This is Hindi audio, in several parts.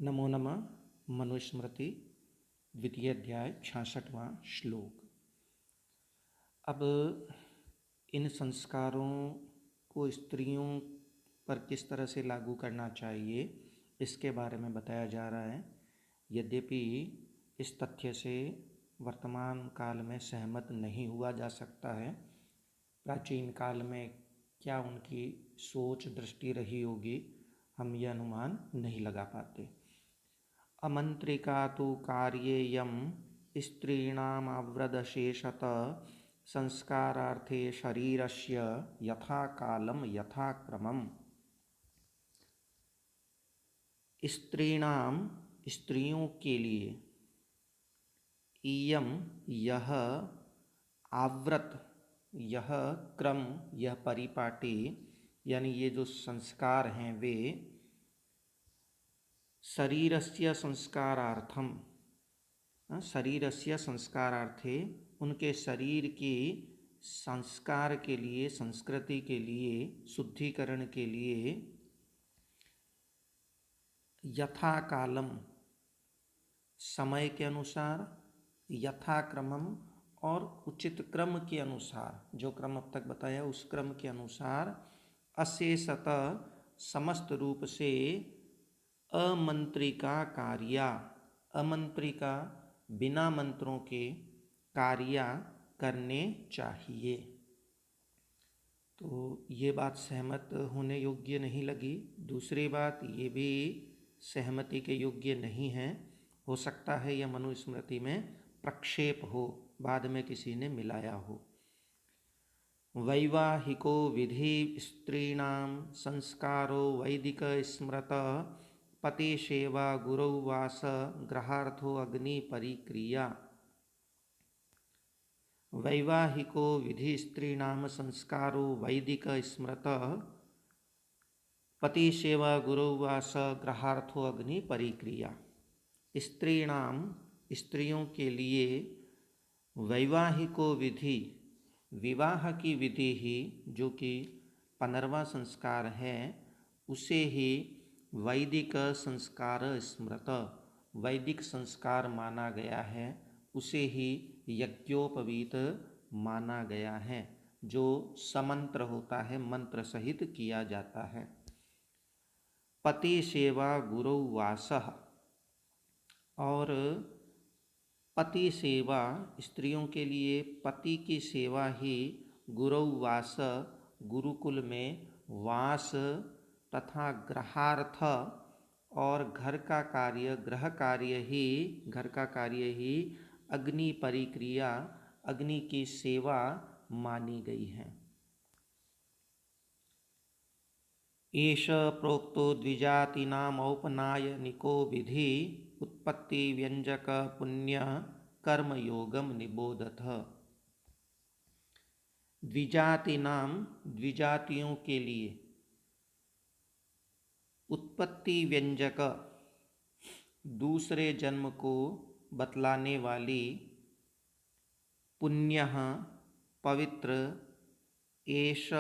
नमो नमः। मनुस्मृति द्वितीय अध्याय 66वां श्लोक। अब इन संस्कारों को स्त्रियों पर किस तरह से लागू करना चाहिए इसके बारे में बताया जा रहा है। यद्यपि इस तथ्य से वर्तमान काल में सहमत नहीं हुआ जा सकता है, प्राचीन काल में क्या उनकी सोच दृष्टि रही होगी, हम यह अनुमान नहीं लगा पाते। अमंत्रिका तो कार्येयं स्त्रीणामाव्रदशेषतः संस्कारार्थे शरीरस्य यथा कालं यथा क्रमम्। स्त्रीणाम स्त्रियों के लिए, इयम यह, आव्रत यह क्रम, यह परिपाटी, यानी ये जो संस्कार हैं वे शरीरस्य संस्कारार्थम, शरीरस्य संस्कारार्थे उनके शरीर के संस्कार के लिए, संस्कृति के लिए, शुद्धिकरण के लिए, यथा कालम समय के अनुसार, यथा क्रमम और उचित क्रम के अनुसार, जो क्रम अब तक बताया उस क्रम के अनुसार, अशेषतः समस्त रूप से अमंत्रिका कार्या, अमंत्रिका बिना मंत्रों के कार्या करने चाहिए। तो ये बात सहमत होने योग्य नहीं लगी। दूसरी बात ये भी सहमति के योग्य नहीं है। हो सकता है यह मनुस्मृति में प्रक्षेप हो, बाद में किसी ने मिलाया हो। वैवाहिको विधि स्त्रीणाम संस्कारो वैदिक स्मृत पति सेवा गुरौ वास ग्रहार्थो अग्नि परिक्रिया। वैवाहिको विधि स्त्रीणाम संस्कारो वैदिक स्मृत पति सेवा गुरौ वास ग्रहार्थो अग्नि परिक्रिया। स्त्रीणाम स्त्रियों के लिए, वैवाहिको विधि विवाह की विधि ही, जो कि 15वां संस्कार है, उसे ही वैदिक संस्कार स्मृत, वैदिक संस्कार माना गया है, उसे ही यज्ञोपवीत माना गया है, जो समंत्र होता है, मंत्र सहित किया जाता है। पति सेवा गुरौ वासः, और पति सेवा स्त्रियों के लिए पति की सेवा ही गुरौ वास, गुरुकुल में वास तथा ग्रहार्थ और घर का कार्य, गृह कार्य ही, घर का कार्य ही अग्नि परिक्रिया, अग्नि की सेवा मानी गई है। एष प्रोक्तो द्विजातीनाम औपनायनिको विधि उत्पत्ति व्यंजक पुण्य कर्म योगम निबोधत। द्विजातीनाम द्विजातियों के लिए, उत्पत्ति व्यंजक दूसरे जन्म को बतलाने वाली, पुण्य पवित्र, एष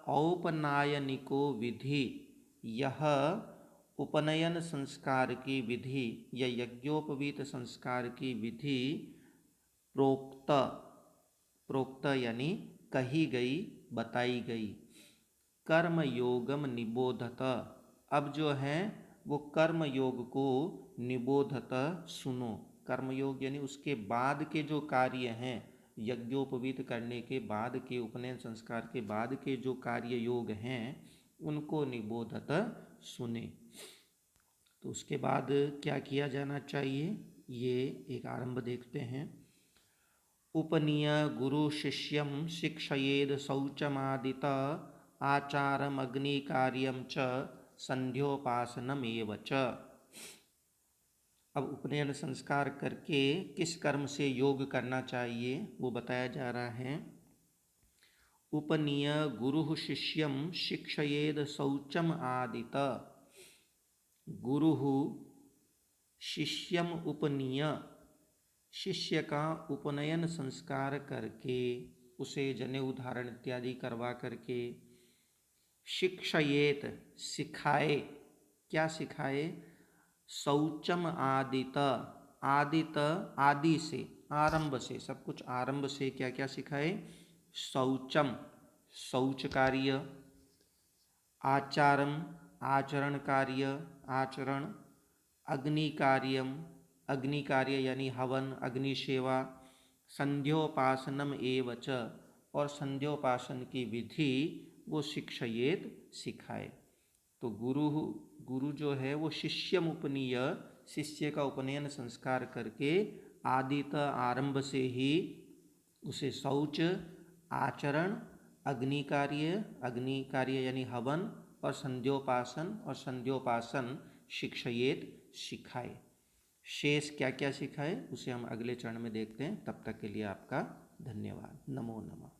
औपनायनिको विधि यह उपनयन संस्कार की विधि या यज्ञोपवीत संस्कार की विधि, प्रोक्त, प्रोक्त यानी कही गई, बताई गई, कर्म योगम निबोधत, अब जो है वो कर्म योग को निबोधत सुनो। कर्मयोग यानी उसके बाद के जो कार्य हैं, यज्ञोपवीत करने के बाद के, उपनयन संस्कार के बाद के जो कार्य योग हैं, उनको निबोधत सुने। तो उसके बाद क्या किया जाना चाहिए, ये एक आरंभ देखते हैं। उपनीय गुरु शिष्यम शिक्षयेद शौचमादित आचारम अग्नि कार्यम च संध्योपासनमेव च। अब उपनयन संस्कार करके किस कर्म से योग करना चाहिए वो बताया जा रहा है। उपनीय गुरु शिष्यम शिक्षयेद शौचम आदित, गुरु शिष्यम उपनीय, शिष्य का उपनयन संस्कार करके, उसे जनेऊ धारण इत्यादि करवा करके, शिक्षयेत सिखाए, क्या सिखाए, शौचम आदित, आदित आदि से, आरंभ से, सब कुछ आरंभ से क्या क्या सिखाए? शौचम शौच कार्य, आचारम आचरण कार्य, आचरण, अग्नि कार्यम अग्नि कार्य यानी हवन, अग्नि सेवा, संध्योपासनम एव च, और संध्योपासन की विधि वो शिक्षयेत सिखाए। तो गुरु जो है वो शिष्यम उपनीय, शिष्य का उपनयन संस्कार करके आदित आरंभ से ही उसे शौच, आचरण, अग्नि कार्य यानी हवन, और संध्योपासन शिक्षयेत सिखाए। शेष क्या क्या सिखाए उसे हम अगले चरण में देखते हैं। तब तक के लिए आपका धन्यवाद। नमो नमः।